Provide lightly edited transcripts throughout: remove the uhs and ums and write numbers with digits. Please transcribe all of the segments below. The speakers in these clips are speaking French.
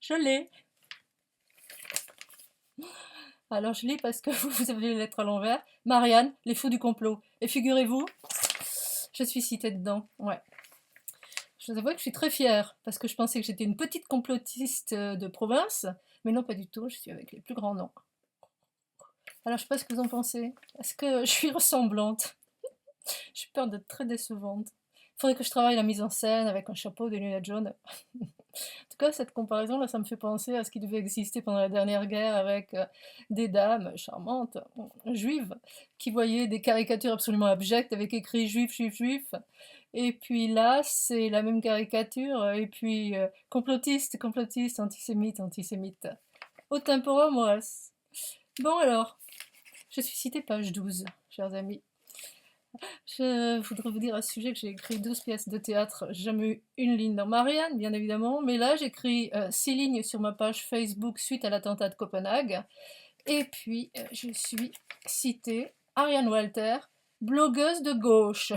Je l'ai. Alors je l'ai parce que vous avez les lettres à l'envers. Marianne, les fous du complot. Et figurez-vous, je suis citée dedans. Ouais. Je vous avoue que je suis très fière parce que je pensais que j'étais une petite complotiste de province, mais non, pas du tout. Je suis avec les plus grands noms. Alors je sais pas ce que vous en pensez. Est-ce que je suis ressemblante? J'ai peur d'être très décevante. Il faudrait que je travaille la mise en scène avec un chapeau, des lunettes jaunes. En tout cas, cette comparaison-là, ça me fait penser à ce qui devait exister pendant la dernière guerre avec des dames charmantes, juives, qui voyaient des caricatures absolument abjectes avec écrit juif, juif, juif. Et puis là, c'est la même caricature, et puis complotiste, complotiste, antisémite, antisémite. Au tempora mores. Bon alors, je suis citée page 12, chers amis. Je voudrais vous dire à ce sujet que j'ai écrit 12 pièces de théâtre, j'ai jamais eu une ligne dans Marianne, bien évidemment, mais là j'écris 6 lignes sur ma page Facebook suite à l'attentat de Copenhague, et puis je suis citée Ariane Walter, blogueuse de gauche.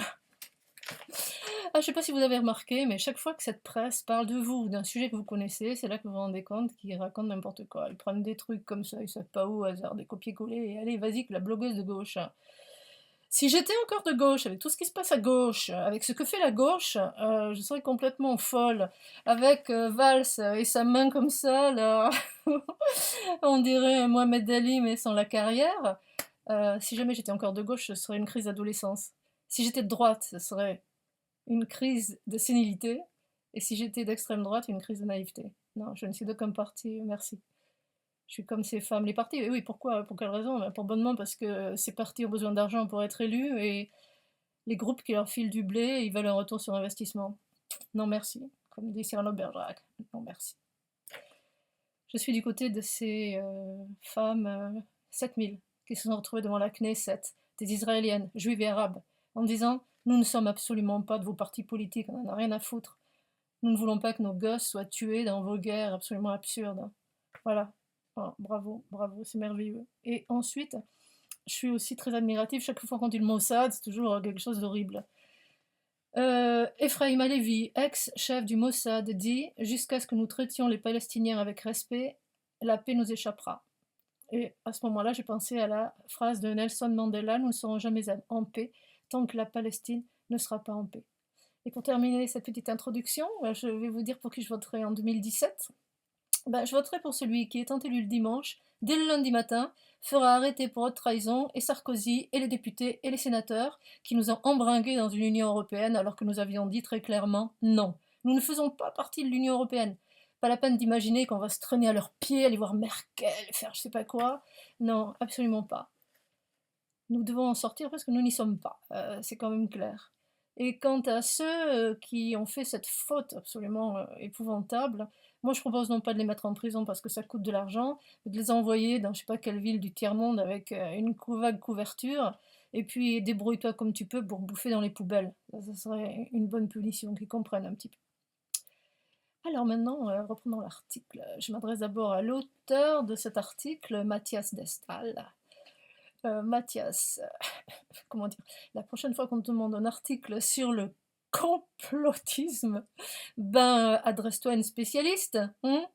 Ah, je sais pas si vous avez remarqué, mais chaque fois que cette presse parle de vous ou d'un sujet que vous connaissez, c'est là que vous vous rendez compte qu'ils racontent n'importe quoi. Ils prennent des trucs comme ça, ils savent pas où, au hasard, des copier-coller, et allez, vas-y, que la blogueuse de gauche. Si j'étais encore de gauche, avec tout ce qui se passe à gauche, avec ce que fait la gauche, je serais complètement folle. Avec Valls et sa main comme ça, là, on dirait Mohamed Ali, mais sans la carrière. Si jamais j'étais encore de gauche, ce serait une crise d'adolescence. Si j'étais de droite, ce serait une crise de sénilité. Et si j'étais d'extrême droite, une crise de naïveté. Non, je ne suis d'aucun parti, merci. Je suis comme ces femmes. Les partis, oui, pourquoi? Pour quelle raison? Ben, pour bonnement parce que ces partis ont besoin d'argent pour être élus et les groupes qui leur filent du blé, ils veulent un retour sur investissement. Non merci, comme dit Cyrano Bergerac. Non merci. Je suis du côté de ces femmes, 7000, qui se sont retrouvées devant la Knesset, des Israéliennes, juives et arabes, en disant nous ne sommes absolument pas de vos partis politiques, on n'en a rien à foutre. Nous ne voulons pas que nos gosses soient tués dans vos guerres absolument absurdes. Voilà. Oh, bravo, bravo, c'est merveilleux. Et ensuite, je suis aussi très admirative. Chaque fois qu'on dit le Mossad, c'est toujours quelque chose d'horrible. Ephraim Halevi, ex-chef du Mossad, dit jusqu'à ce que nous traitions les Palestiniens avec respect, la paix nous échappera. Et à ce moment-là, j'ai pensé à la phrase de Nelson Mandela nous ne serons jamais en paix tant que la Palestine ne sera pas en paix. Et pour terminer cette petite introduction, je vais vous dire pour qui je voterai en 2017. Je voterai pour celui qui, étant élu le dimanche, dès le lundi matin, fera arrêter pour haute trahison et Sarkozy et les députés et les sénateurs qui nous ont embringués dans une Union européenne alors que nous avions dit très clairement non. Nous ne faisons pas partie de l'Union européenne. Pas la peine d'imaginer qu'on va se traîner à leurs pieds, aller voir Merkel, faire je sais pas quoi. Non, absolument pas. Nous devons en sortir parce que nous n'y sommes pas. C'est quand même clair. Et quant à ceux qui ont fait cette faute absolument épouvantable, moi je propose non pas de les mettre en prison parce que ça coûte de l'argent, mais de les envoyer dans je sais pas quelle ville du tiers-monde avec une vague couverture, et puis débrouille-toi comme tu peux pour bouffer dans les poubelles. Ça serait une bonne punition, qu'ils comprennent un petit peu. Alors maintenant, reprenons l'article. Je m'adresse d'abord à l'auteur de cet article, Mathias Destal. Mathias, comment dire, la prochaine fois qu'on te demande un article sur le complotisme, adresse-toi à une spécialiste, hein,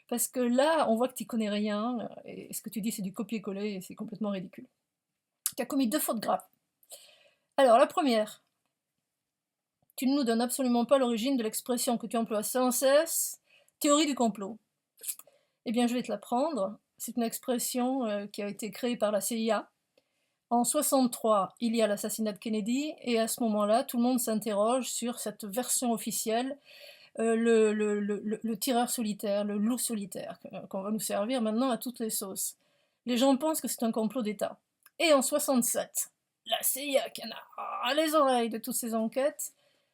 parce que là, on voit que tu connais rien, et ce que tu dis, c'est du copier-coller, et c'est complètement ridicule. Tu as commis 2 fautes graves. Alors, la première, tu ne nous donnes absolument pas l'origine de l'expression que tu emploies sans cesse, théorie du complot. Eh bien, je vais te l'apprendre. C'est une expression qui a été créée par la CIA. En 63, il y a l'assassinat de Kennedy, et à ce moment-là, tout le monde s'interroge sur cette version officielle, le tireur solitaire, le loup solitaire, qu'on va nous servir maintenant à toutes les sauces. Les gens pensent que c'est un complot d'État. Et en 67, la CIA, qui en a les oreilles de toutes ces enquêtes,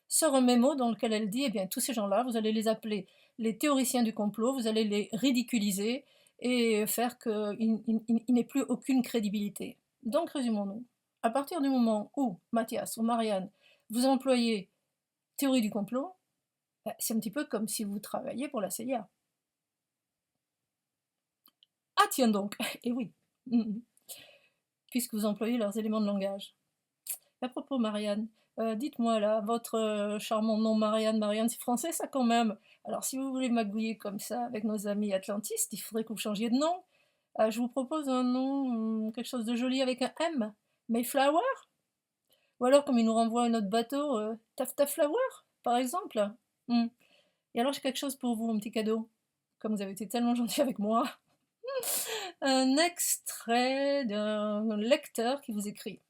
sort un mémo dans lequel elle dit, eh bien, tous ces gens-là, vous allez les appeler les théoriciens du complot, vous allez les ridiculiser et faire qu'ils n'aient plus aucune crédibilité. Donc, résumons-nous. À partir du moment où Mathias ou Marianne, vous employez théorie du complot, c'est un petit peu comme si vous travailliez pour la CIA. Ah tiens donc, et oui, puisque vous employez leurs éléments de langage. À propos, Marianne, Dites-moi là, votre charmant nom Marianne, Marianne, c'est français ça quand même. Alors si vous voulez magouiller comme ça avec nos amis atlantistes, il faudrait que vous changiez de nom. Je vous propose un nom, quelque chose de joli avec un M. Mayflower? Ou alors, comme il nous renvoie un autre bateau, Taftaflower, par exemple. Hmm. Et alors, j'ai quelque chose pour vous, un petit cadeau. Comme vous avez été tellement gentil avec moi. Un extrait d'un lecteur qui vous écrit.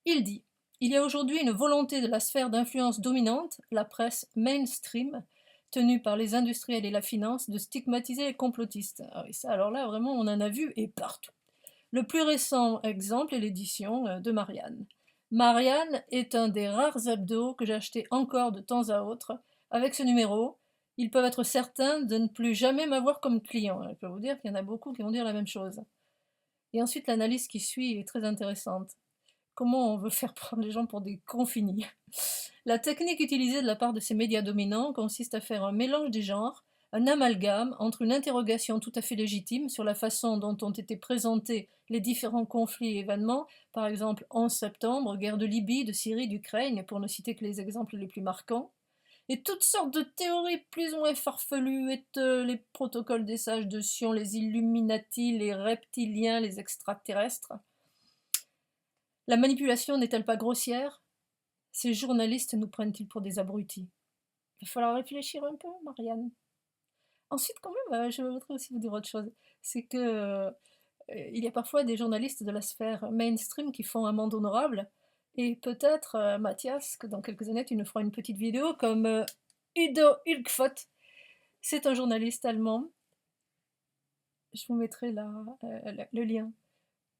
Il dit: il y a aujourd'hui une volonté de la sphère d'influence dominante, la presse mainstream, tenue par les industriels et la finance, de stigmatiser les complotistes. Ah oui, ça, alors là, vraiment, on en a vu et partout. Le plus récent exemple est l'édition de Marianne. Marianne est un des rares hebdos que j'ai acheté encore de temps à autre. Avec ce numéro, ils peuvent être certains de ne plus jamais m'avoir comme client. Je peux vous dire qu'il y en a beaucoup qui vont dire la même chose. Et ensuite, l'analyse qui suit est très intéressante. Comment on veut faire prendre les gens pour des cons finis? La technique utilisée de la part de ces médias dominants consiste à faire un mélange des genres, un amalgame entre une interrogation tout à fait légitime sur la façon dont ont été présentés les différents conflits et événements, par exemple 11 septembre, guerre de Libye, de Syrie, d'Ukraine, pour ne citer que les exemples les plus marquants, et toutes sortes de théories plus ou moins farfelues, les protocoles des sages de Sion, les Illuminati, les reptiliens, les extraterrestres. La manipulation n'est-elle pas grossière? Ces journalistes nous prennent-ils pour des abrutis? Il va falloir réfléchir un peu, Marianne. Ensuite, quand même, je voudrais aussi vous dire autre chose. C'est que il y a parfois des journalistes de la sphère mainstream qui font amende honorable. Et peut-être, Mathias, que dans quelques années, tu nous feras une petite vidéo comme Udo Hülkfott. C'est un journaliste allemand. Je vous mettrai là le lien.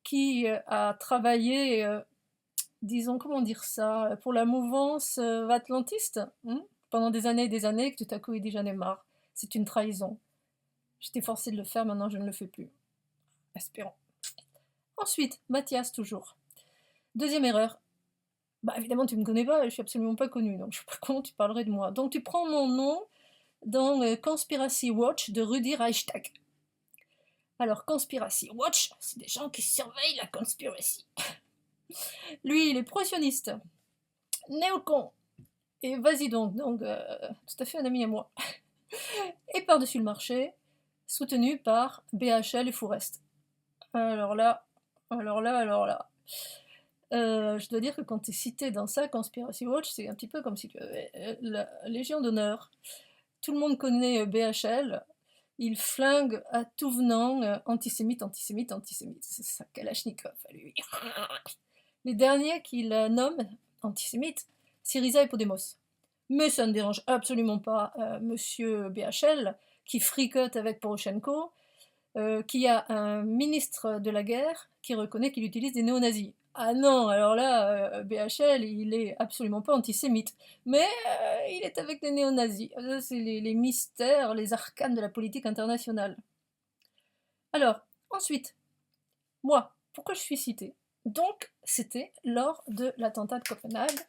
Qui a travaillé, disons, comment dire ça, pour la mouvance atlantiste, pendant des années et des années, que tout à coup il dit j'en ai marre. C'est une trahison. J'étais forcée de le faire, maintenant je ne le fais plus. Espérons. Ensuite, Mathias toujours. Deuxième erreur. Bah évidemment tu me connais pas, je suis absolument pas connue, donc je sais pas comment tu parlerais de moi. Donc tu prends mon nom dans Conspiracy Watch de Rudy Reichstag. Alors Conspiracy Watch, c'est des gens qui surveillent la conspiracy. Lui, il est pro-sioniste, néocon, et vas-y donc, tout à fait un ami à moi. Et par-dessus le marché, soutenu par BHL et Fourest. Alors là, je dois dire que quand tu es cité dans ça, Conspiracy Watch, c'est un petit peu comme si tu avais la Légion d'honneur. Tout le monde connaît BHL, il flingue à tout venant, antisémite, antisémite, antisémite. C'est ça, Kalachnikov à lui. Les derniers qu'il nomme antisémites, Syriza et Podemos. Mais ça ne dérange absolument pas monsieur BHL, qui fricote avec Poroshenko, qui a un ministre de la guerre qui reconnaît qu'il utilise des néo-nazis. Ah non, alors là, BHL, il est absolument pas antisémite, mais il est avec des néo-nazis. Ça, c'est les mystères, les arcanes de la politique internationale. Alors, ensuite, moi, pourquoi je suis citée? Donc, c'était lors de l'attentat de Copenhague.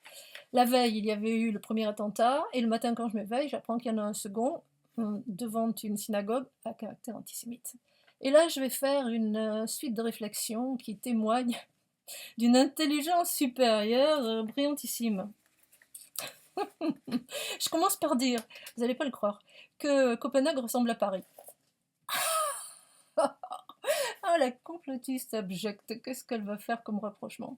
La veille, il y avait eu le premier attentat, et le matin, quand je m'éveille, j'apprends qu'il y en a un second devant une synagogue à caractère antisémite. Et là, je vais faire une suite de réflexions qui témoignent d'une intelligence supérieure brillantissime. Je commence par dire, vous n'allez pas le croire, que Copenhague ressemble à Paris. Ah, la complotiste abjecte, qu'est-ce qu'elle va faire comme rapprochement?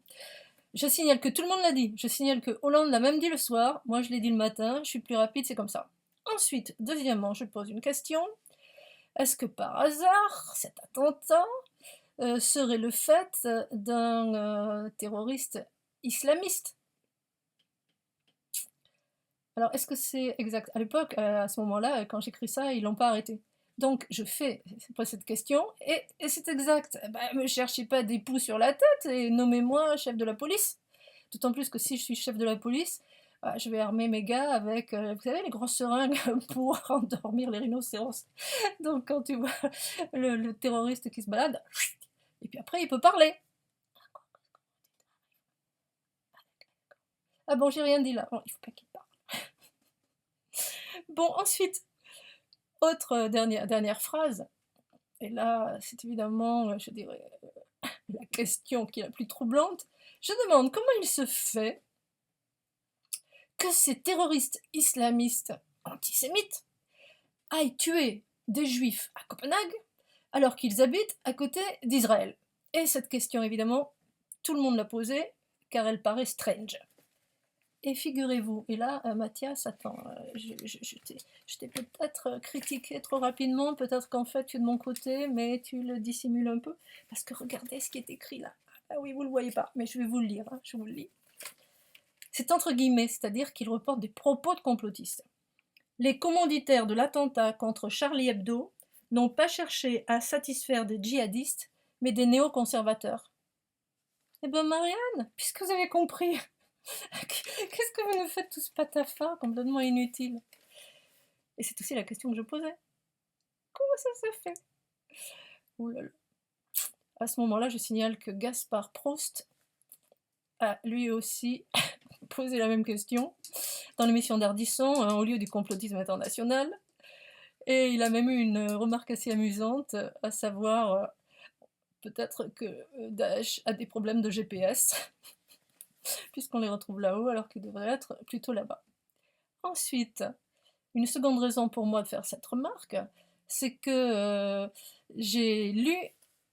Je signale que tout le monde l'a dit, je signale que Hollande l'a même dit le soir, moi je l'ai dit le matin, je suis plus rapide, c'est comme ça. Ensuite, deuxièmement, je pose une question. Est-ce que par hasard, cet attentat serait le fait d'un terroriste islamiste? Alors, est-ce que c'est exact? À l'époque, à ce moment-là, quand j'écris ça, ils l'ont pas arrêté. Donc, je pose cette question, et c'est exact. Bah, me cherchez pas des poux sur la tête et nommez-moi chef de la police. D'autant plus que si je suis chef de la police, je vais armer mes gars avec, vous savez, les grosses seringues pour endormir les rhinocéros. Donc, quand tu vois le terroriste qui se balade, et puis après, il peut parler. Ah bon, j'ai rien dit là. Bon, il faut pas qu'il parle. Bon, ensuite, autre dernière phrase, et là, c'est évidemment, je dirais, la question qui est la plus troublante. Je demande comment il se fait que ces terroristes islamistes antisémites aillent tuer des juifs à Copenhague alors qu'ils habitent à côté d'Israël? Et cette question, évidemment, tout le monde l'a posée, car elle paraît strange. Et figurez-vous, et là, Mathias, attends, je t'ai peut-être critiqué trop rapidement, peut-être qu'en fait tu es de mon côté, mais tu le dissimules un peu, parce que regardez ce qui est écrit là. Ah oui, vous ne le voyez pas, mais je vais vous le lire, hein, je vous le lis. C'est entre guillemets, c'est-à-dire qu'il reporte des propos de complotistes. Les commanditaires de l'attentat contre Charlie Hebdo n'ont pas cherché à satisfaire des djihadistes, mais des néoconservateurs. Eh ben Marianne, puisque vous avez compris, qu'est-ce que vous nous faites tout ce patafard complètement inutile? Et c'est aussi la question que je posais. Comment ça se fait? Ouh là là. À ce moment-là, je signale que Gaspard Proust a lui aussi posé la même question dans l'émission d'Ardisson, au lieu du complotisme international. Et il a même eu une remarque assez amusante, à savoir peut-être que Daesh a des problèmes de GPS, puisqu'on les retrouve là-haut alors qu'ils devraient être plutôt là-bas. Ensuite, une seconde raison pour moi de faire cette remarque, c'est que j'ai lu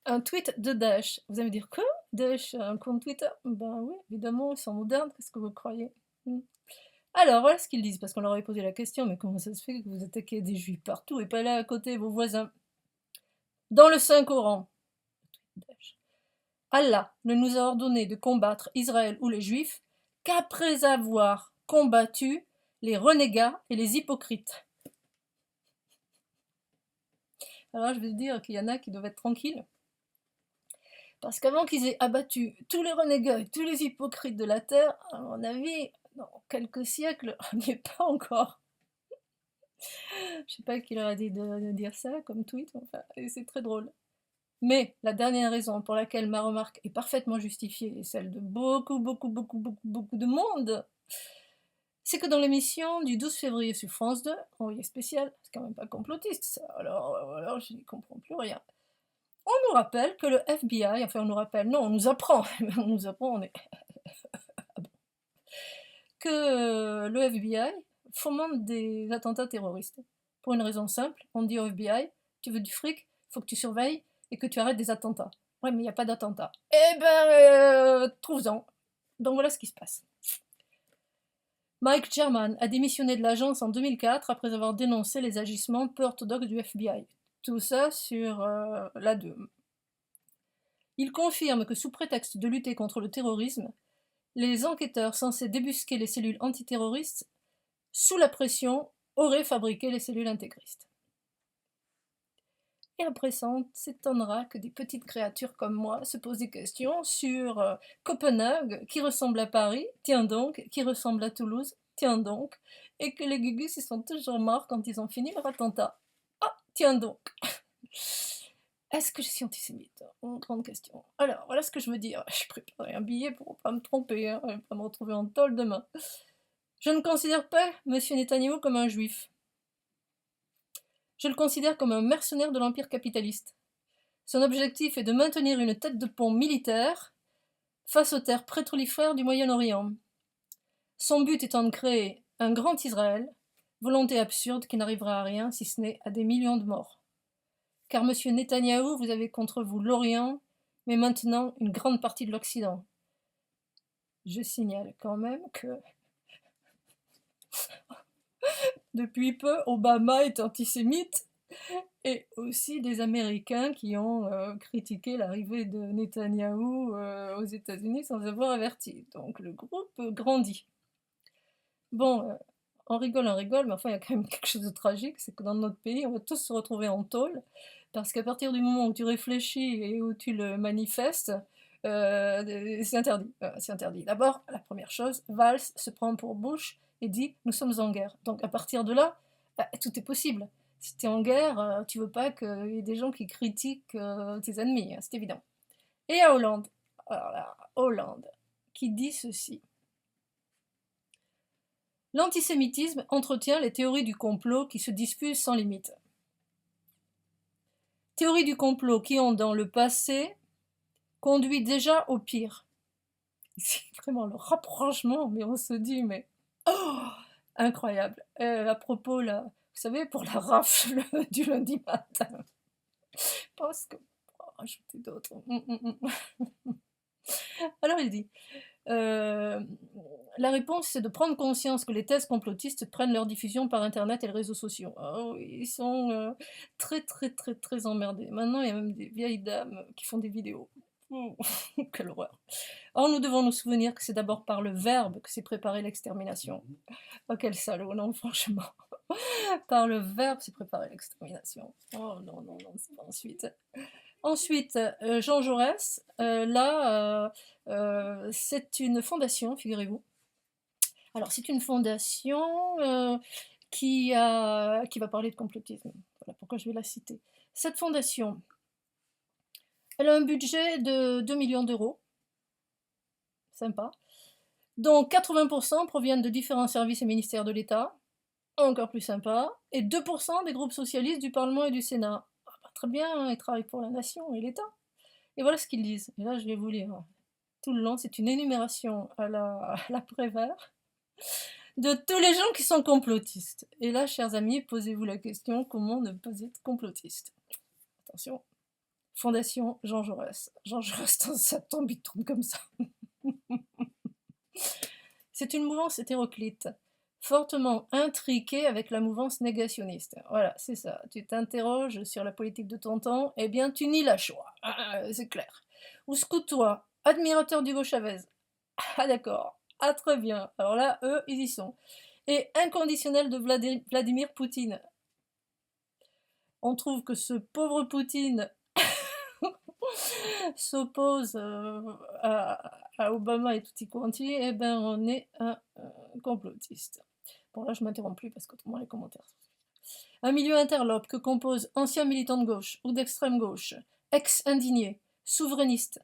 un tweet de Daesh. Vous allez me dire, quoi? Daesh a un compte Twitter? Ben oui, évidemment, ils sont modernes, qu'est-ce que vous croyez? Alors, voilà ce qu'ils disent, parce qu'on leur avait posé la question, mais comment ça se fait que vous attaquez des juifs partout et pas là à côté, vos voisins? Dans le Saint-Coran, Allah ne nous a ordonné de combattre Israël ou les juifs qu'après avoir combattu les renégats et les hypocrites. Alors je vais dire qu'il y en a qui doivent être tranquilles. Parce qu'avant qu'ils aient abattu tous les renégats et tous les hypocrites de la terre, à mon avis, dans quelques siècles, on n'y est pas encore. Je sais pas qui leur a dit de dire ça comme tweet, enfin, c'est très drôle. Mais la dernière raison pour laquelle ma remarque est parfaitement justifiée, et celle de beaucoup de monde, c'est que dans l'émission du 12 février sur France 2, envoyé spécial, c'est quand même pas complotiste ça, alors je n'y comprends plus rien. On nous rappelle que le FBI, enfin on nous rappelle, non, on nous apprend, on est... que le FBI fomente des attentats terroristes. Pour une raison simple, on dit au FBI, tu veux du fric, il faut que tu surveilles et que tu arrêtes des attentats. Ouais, mais il n'y a pas d'attentat. Eh ben, trouve-en. Donc voilà ce qui se passe. Mike Sherman a démissionné de l'agence en 2004 après avoir dénoncé les agissements peu orthodoxes du FBI. Tout ça sur la 2. Il confirme que sous prétexte de lutter contre le terrorisme, les enquêteurs censés débusquer les cellules antiterroristes, sous la pression, auraient fabriqué les cellules intégristes. Et après ça, on s'étonnera que des petites créatures comme moi se posent des questions sur Copenhague, qui ressemble à Paris, tiens donc, qui ressemble à Toulouse, tiens donc, et que les gugus, ils sont toujours morts quand ils ont fini leur attentat. Ah, tiens donc. Est-ce que je suis antisémite? Grande question. Alors, voilà ce que je veux dire. Je préparais un billet pour ne pas me tromper, hein, et pas me retrouver en tôle demain. Je ne considère pas M. Netanyahou comme un juif. Je le considère comme un mercenaire de l'empire capitaliste. Son objectif est de maintenir une tête de pont militaire face aux terres pétrolifères du Moyen-Orient. Son but étant de créer un grand Israël, volonté absurde qui n'arrivera à rien si ce n'est à des millions de morts. Car monsieur Netanyahou, vous avez contre vous l'Orient, mais maintenant une grande partie de l'Occident. Je signale quand même que depuis peu, Obama est antisémite, et aussi des Américains qui ont critiqué l'arrivée de Netanyahou aux États-Unis sans avoir averti. Donc le groupe grandit. Bon, on rigole, mais enfin il y a quand même quelque chose de tragique, c'est que dans notre pays, on va tous se retrouver en tôle, parce qu'à partir du moment où tu réfléchis et où tu le manifestes, c'est interdit. C'est interdit. D'abord, la première chose, Valls se prend pour Bush et dit « nous sommes en guerre ». Donc à partir de là, tout est possible. Si tu es en guerre, tu veux pas qu'il y ait des gens qui critiquent tes ennemis, hein, c'est évident. Et à Hollande, alors là, Hollande, qui dit ceci. L'antisémitisme entretient les théories du complot qui se diffusent sans limite. Théories du complot qui ont, dans le passé, conduit déjà au pire. C'est vraiment le rapprochement, mais on se dit, mais Oh, incroyable. À propos, là, vous savez, pour la rafle du lundi matin, parce que pour en rajouter d'autres. Alors il dit, euh, la réponse c'est de prendre conscience que les thèses complotistes prennent leur diffusion par internet et les réseaux sociaux. Oh, ils sont très très très très emmerdés. Maintenant il y a même des vieilles dames qui font des vidéos. Oh, quelle horreur. Or nous devons nous souvenir que c'est d'abord par le verbe que s'est préparée l'extermination. Oh quel salaud, non franchement. Par le verbe s'est préparée l'extermination. Oh non, non, non, c'est pas ensuite. Ensuite, Jean Jaurès, là, c'est une fondation, figurez-vous. Alors, c'est une fondation qui va parler de complotisme. Voilà pourquoi je vais la citer. Cette fondation, elle a un budget de 2 millions d'euros. Sympa. dont 80% proviennent de différents services et ministères de l'État. Encore plus sympa. Et 2% des groupes socialistes du Parlement et du Sénat. Ah bah, très bien, ils travaillent pour la nation et l'État. Et voilà ce qu'ils disent. Et là, je vais vous lire tout le long. C'est une énumération à la Prévert de tous les gens qui sont complotistes. Et là, chers amis, posez-vous la question, comment ne pas être complotiste? Attention, Fondation Jean Jaurès. Jean Jaurès, dans sa tombe, il tourne comme ça. C'est une mouvance hétéroclite, fortement intriquée avec la mouvance négationniste. Voilà, c'est ça. Tu t'interroges sur la politique de ton temps, eh bien, tu nies la Shoah. C'est clair. Ou toi, admirateur d'Hugo Chavez. Ah d'accord. Ah très bien. Alors là, eux, ils y sont. Et inconditionnel de Vladimir Poutine. On trouve que ce pauvre Poutine s'oppose à Obama et tutti quanti, eh ben on est un complotiste. Bon là je m'interromps plus parce qu'autrement les commentaires. Un milieu interlope que composent anciens militants de gauche ou d'extrême gauche, ex-indignés, souverainistes,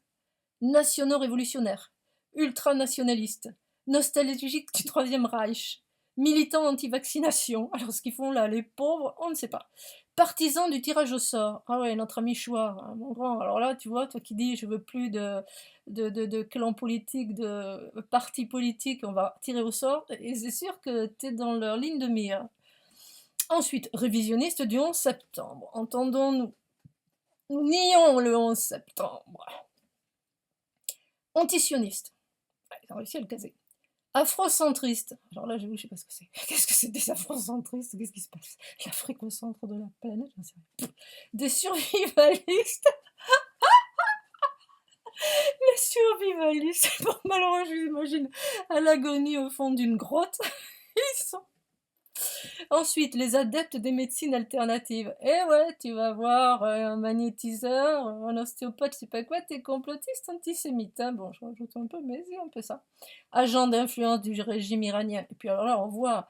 nationaux révolutionnaires, ultranationalistes, nostalgiques du Troisième Reich, militants anti-vaccination, alors ce qu'ils font là, les pauvres, on ne sait pas. Partisans du tirage au sort, ah ouais, notre ami Chouard, hein, mon grand, alors là, tu vois, toi qui dis, je veux plus de clan politique, de parti politique, on va tirer au sort, et c'est sûr que tu es dans leur ligne de mire. Ensuite, révisionniste du 11 septembre, entendons-nous. Nous nions le 11 septembre. Antisioniste, ils ont réussi à le caser. Afrocentriste, alors là j'avoue je sais pas ce que c'est. Qu'est-ce que c'est des afrocentristes? Qu'est-ce qui se passe? L'Afrique au centre de la planète, j'en sais rien. Des survivalistes. Les survivalistes, bon, malheureusement je m'imagine à l'agonie au fond d'une grotte. Ils sont. Ensuite, les adeptes des médecines alternatives. Eh ouais, tu vas voir un magnétiseur, un ostéopathe, je sais pas quoi, t'es complotiste antisémite. Hein. Bon, je rajoute un peu, mais c'est un peu ça. Agent d'influence du régime iranien. Et puis alors là, on voit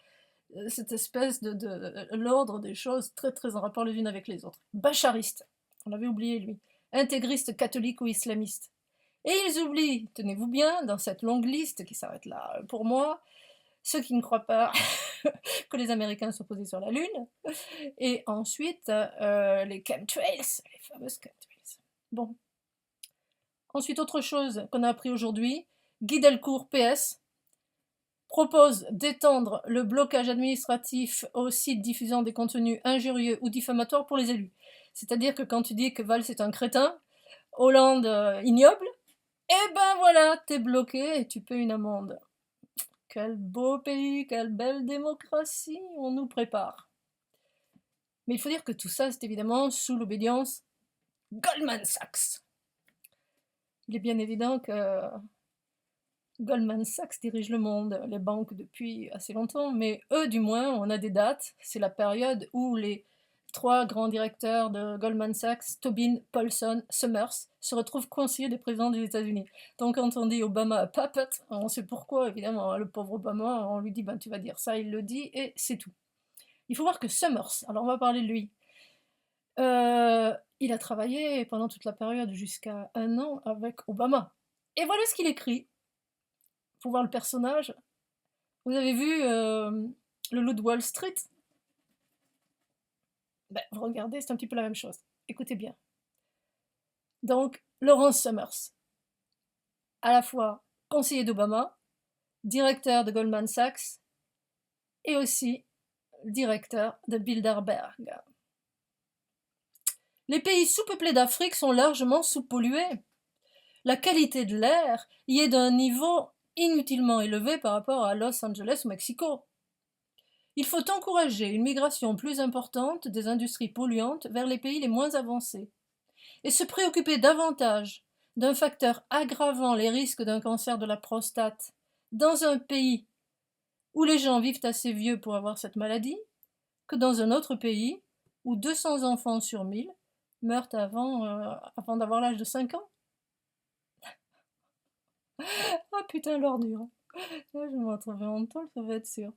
cette espèce de l'ordre des choses très très en rapport les unes avec les autres. Bachariste, on avait oublié lui. Intégriste catholique ou islamiste. Et ils oublient, tenez-vous bien, dans cette longue liste qui s'arrête là pour moi, ceux qui ne croient pas que les Américains sont posés sur la Lune, et ensuite les chemtrails, les fameuses chemtrails. Bon. Ensuite, autre chose qu'on a appris aujourd'hui, Guy Delcourt, PS, propose d'étendre le blocage administratif aux sites diffusant des contenus injurieux ou diffamatoires pour les élus. C'est-à-dire que quand tu dis que Valls est un crétin, Hollande ignoble, eh ben voilà, t'es bloqué et tu paies une amende. Quel beau pays, quelle belle démocratie on nous prépare. Mais il faut dire que tout ça, c'est évidemment sous l'obédience Goldman Sachs. Il est bien évident que Goldman Sachs dirige le monde, les banques depuis assez longtemps, mais eux du moins, on a des dates. C'est la période où les 3 grands directeurs de Goldman Sachs, Tobin, Paulson, Summers, se retrouvent conseillers des présidents des États-Unis. Donc quand on dit Obama a puppet, on sait pourquoi, évidemment, le pauvre Obama, on lui dit ben, tu vas dire ça, il le dit, et c'est tout. Il faut voir que Summers, alors on va parler de lui, il a travaillé pendant toute la période jusqu'à 1 an avec Obama. Et voilà ce qu'il écrit. Pour voir le personnage. Vous avez vu le loup de Wall Street? Ben, vous regardez, c'est un petit peu la même chose. Écoutez bien. Donc, Lawrence Summers, à la fois conseiller d'Obama, directeur de Goldman Sachs et aussi directeur de Bilderberg. Les pays sous-peuplés d'Afrique sont largement sous-pollués. La qualité de l'air y est d'un niveau inutilement élevé par rapport à Los Angeles ou Mexico. Il faut encourager une migration plus importante des industries polluantes vers les pays les moins avancés et se préoccuper davantage d'un facteur aggravant les risques d'un cancer de la prostate dans un pays où les gens vivent assez vieux pour avoir cette maladie que dans un autre pays où 200 enfants sur 1000 meurent avant d'avoir l'âge de 5 ans. Ah putain, l'ordure. Là, je m'en trouverai en temps, ça va être sûr.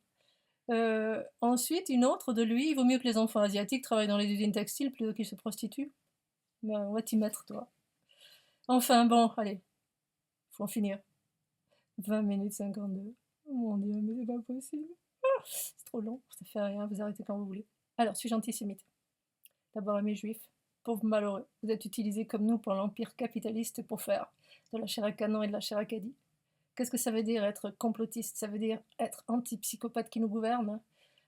Ensuite, une autre de lui, il vaut mieux que les enfants asiatiques travaillent dans les usines textiles plutôt qu'ils se prostituent. Ben, on va t'y mettre, toi. Enfin, bon, allez, faut en finir. 20 minutes 52. Oh mon dieu, mais c'est pas possible. C'est trop long, ça fait rien, vous arrêtez quand vous voulez. Alors, suis-je antisémite? D'abord, amis juifs, pauvres malheureux, vous êtes utilisés comme nous par l'empire capitaliste pour faire de la chair à canon et de la chair à caddie. Qu'est-ce que ça veut dire être complotiste? Ça veut dire être anti-psychopathe qui nous gouverne,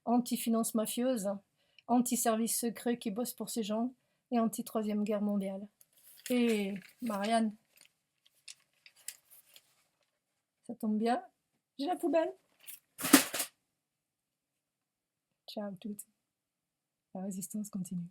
anti-finance mafieuse, anti-service secret qui bosse pour ces gens et anti-troisième guerre mondiale. Et Marianne, ça tombe bien, j'ai la poubelle. Ciao toutes. La résistance continue.